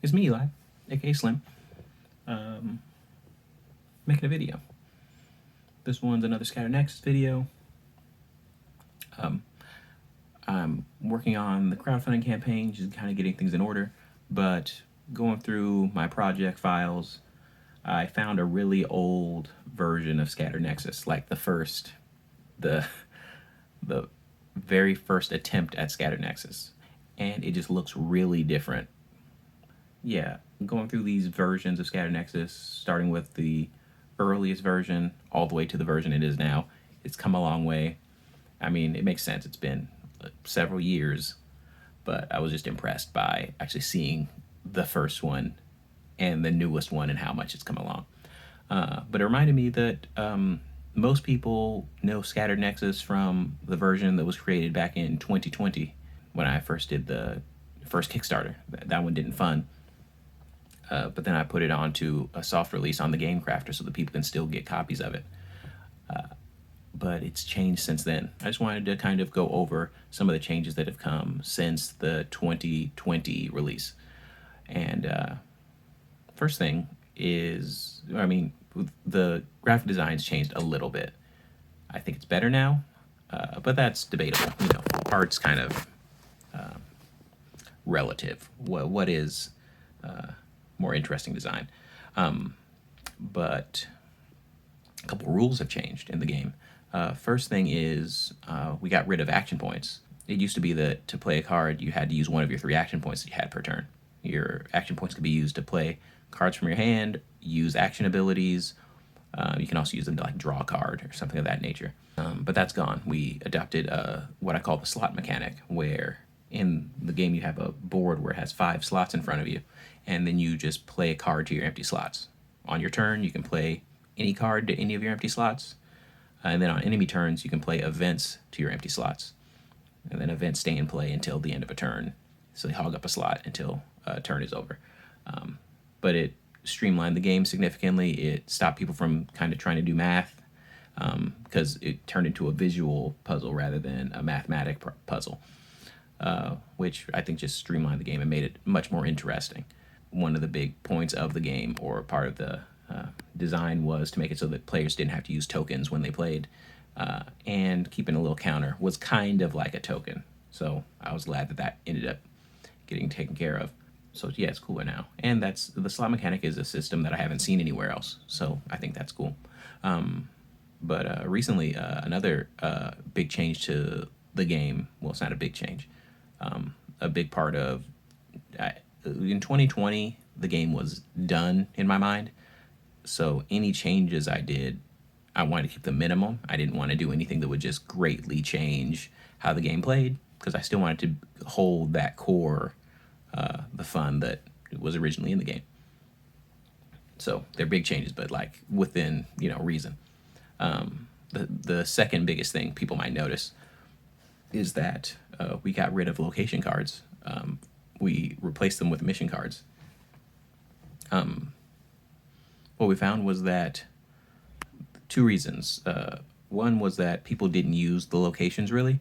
It's me, Eli, aka Slim, making a video. This one's another Scattered Nexus video. I'm working on the crowdfunding campaign, just kind of getting things in order, but going through my project files, I found a really old version of Scattered Nexus, like the very first attempt at Scattered Nexus, and it just looks really different. Yeah, going through these versions of Scattered Nexus, starting with the earliest version all the way to the version it is now, it's come a long way. I mean, it makes sense. It's been several years, but I was just impressed by actually seeing the first one and the newest one and how much it's come along. But it reminded me that most people know Scattered Nexus from the version that was created back in 2020 when I first did the first Kickstarter. That one didn't fund. But then I put it onto a soft release on the Game Crafter so that people can still get copies of it. But it's changed since then. I just wanted to kind of go over some of the changes that have come since the 2020 release. And first thing is, I mean, the graphic design's changed a little bit. I think it's better now, but that's debatable. You know, art's kind of relative. What is more interesting design? But a couple rules have changed in the game. First thing is we got rid of action points. It used to be that to play a card, you had to use one of your 3 action points that you had per turn. Your action points could be used to play cards from your hand, use action abilities. You can also use them to like draw a card or something of that nature. But that's gone. We adopted what I call the slot mechanic, where in the game you have a board where it has 5 slots in front of you, and then you just play a card to your empty slots. On your turn, you can play any card to any of your empty slots. And then on enemy turns, you can play events to your empty slots. And then events stay in play until the end of a turn. So they hog up a slot until a turn is over. But it streamlined the game significantly. It stopped people from kind of trying to do math, because it turned into a visual puzzle rather than a mathematic puzzle, which I think just streamlined the game and made it much more interesting. One of the big points of the game, or part of the design, was to make it so that players didn't have to use tokens when they played, and keeping a little counter was kind of like a token. So I was glad that that ended up getting taken care of. So yeah, it's cooler now. And that's the slot mechanic is a system that I haven't seen anywhere else. So I think that's cool. But recently, another big change to the game. Well, it's not a big change. A big part of in 2020, the game was done in my mind. So any changes I did, I wanted to keep the minimum. I didn't want to do anything that would just greatly change how the game played, because I still wanted to hold that core, the fun that was originally in the game. So they're big changes, but like within, reason. The second biggest thing people might notice is that we got rid of location cards. We replaced them with mission cards. What we found was that 2 reasons. One was that people didn't use the locations really.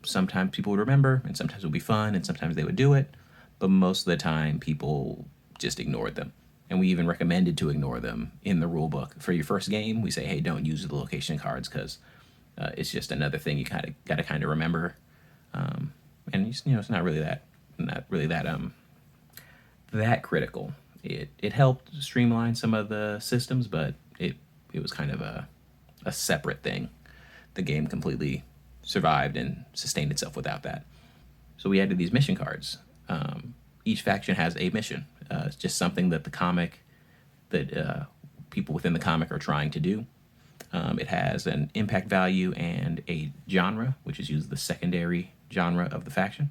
Sometimes people would remember, and sometimes it would be fun, and sometimes they would do it, but most of the time people just ignored them. And we even recommended to ignore them in the rule book. For your first game, we say, hey, don't use the location cards, because it's just another thing you got to remember. And it's not really that critical. It helped streamline some of the systems, but it was kind of a separate thing. The game completely survived and sustained itself without that. So we added these mission cards. Each faction has a mission. It's just something that people within the comic are trying to do. It has an impact value and a genre, which is usually the secondary genre of the faction.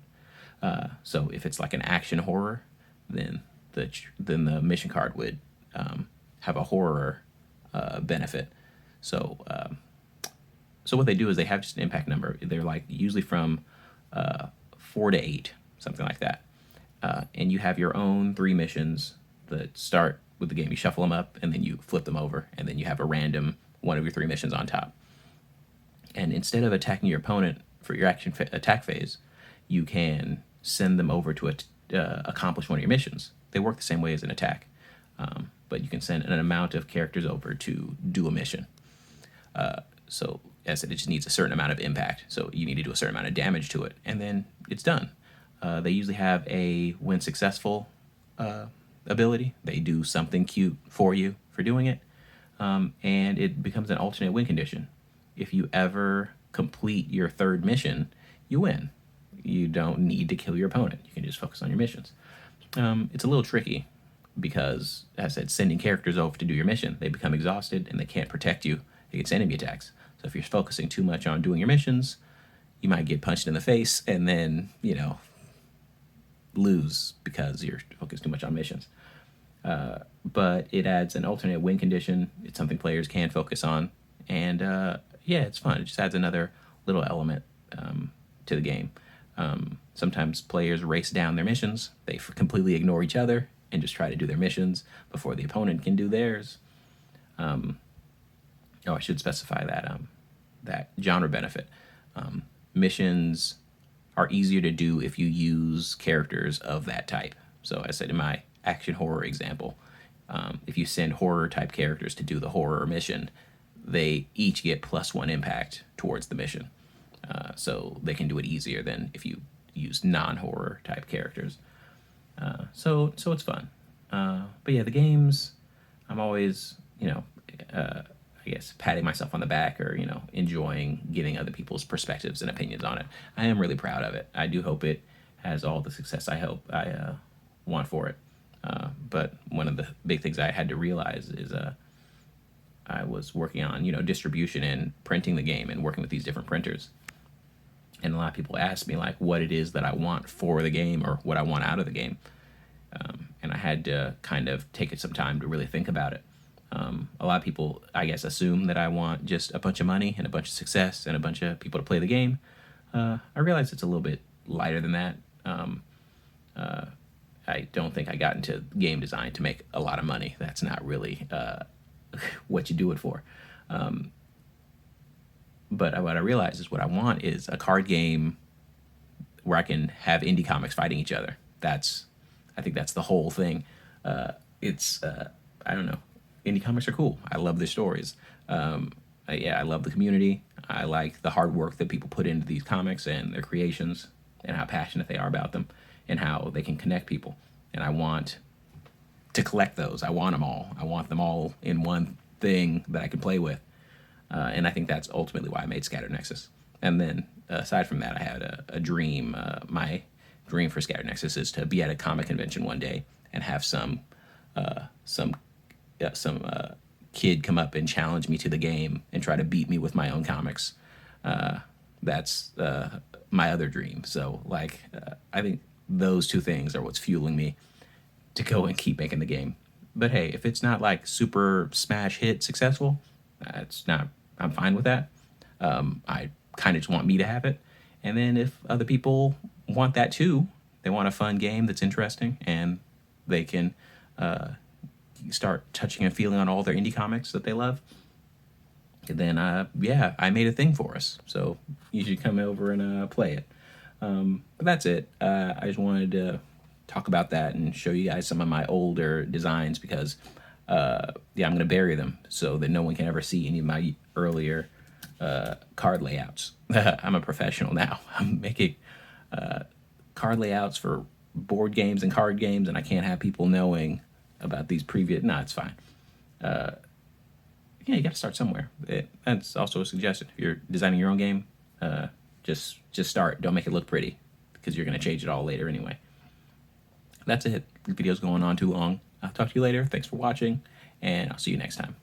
So if it's like an action horror, then the mission card would have a horror benefit. So what they do is they have just an impact number. They're like usually from 4 to 8, something like that. And you have your own 3 missions that start with the game. You shuffle them up, and then you flip them over, and then you have a random one of your 3 missions on top. And instead of attacking your opponent for your attack phase, you can send them over to accomplish one of your missions. They work the same way as an attack, but you can send an amount of characters over to do a mission. So as I said, it just needs a certain amount of impact. So you need to do a certain amount of damage to it, and then it's done. They usually have a when successful ability. They do something cute for you for doing it, and it becomes an alternate win condition. If you ever complete your third mission, you win. You don't need to kill your opponent. You can just focus on your missions. It's a little tricky because, as I said, sending characters over to do your mission, they become exhausted and they can't protect you against enemy attacks. So if you're focusing too much on doing your missions, you might get punched in the face and then, lose because you're focused too much on missions. But it adds an alternate win condition. It's something players can focus on. And it's fun. It just adds another little element to the game. Sometimes players race down their missions. They completely ignore each other and just try to do their missions before the opponent can do theirs. I should specify that genre benefit. Missions are easier to do if you use characters of that type. So as I said in my action horror example, if you send horror type characters to do the horror mission, they each get +1 impact towards the mission. So they can do it easier than if you use non-horror type characters. So it's fun. But yeah, the games, I'm always, I guess patting myself on the back or, enjoying getting other people's perspectives and opinions on it. I am really proud of it. I do hope it has all the success I want for it. But one of the big things I had to realize is I was working on, distribution and printing the game and working with these different printers. And a lot of people ask me like what it is that I want for the game or what I want out of the game. And I had to kind of take it some time to really think about it. A lot of people, I guess, assume that I want just a bunch of money and a bunch of success and a bunch of people to play the game. I realize it's a little bit lighter than that. I don't think I got into game design to make a lot of money. That's not really what you do it for. But what I realize is what I want is a card game where I can have indie comics fighting each other. I think that's the whole thing. I don't know. Indie comics are cool. I love their stories. I love the community. I like the hard work that people put into these comics and their creations and how passionate they are about them and how they can connect people. And I want to collect those. I want them all. I want them all in one thing that I can play with. And I think that's ultimately why I made Scattered Nexus. And then aside from that, I had a dream. My dream for Scattered Nexus is to be at a comic convention one day and have some kid come up and challenge me to the game and try to beat me with my own comics. That's my other dream. So I think those two things are what's fueling me to go and keep making the game. But hey, if it's not like super smash hit successful, I'm fine with that. I kind of just want me to have it. And then if other people want that too, they want a fun game that's interesting and they can start touching and feeling on all their indie comics that they love, then I made a thing for us. So you should come over and play it. But that's it. I just wanted to talk about that and show you guys some of my older designs because I'm going to bury them so that no one can ever see any of my earlier card layouts. I'm a professional now. I'm making card layouts for board games and card games, and I can't have people knowing about these previous. No, it's fine. You got to start somewhere. That's also a suggestion. If you're designing your own game, just start. Don't make it look pretty because you're going to change it all later anyway. That's it. The video's going on too long. I'll talk to you later. Thanks for watching, and I'll see you next time.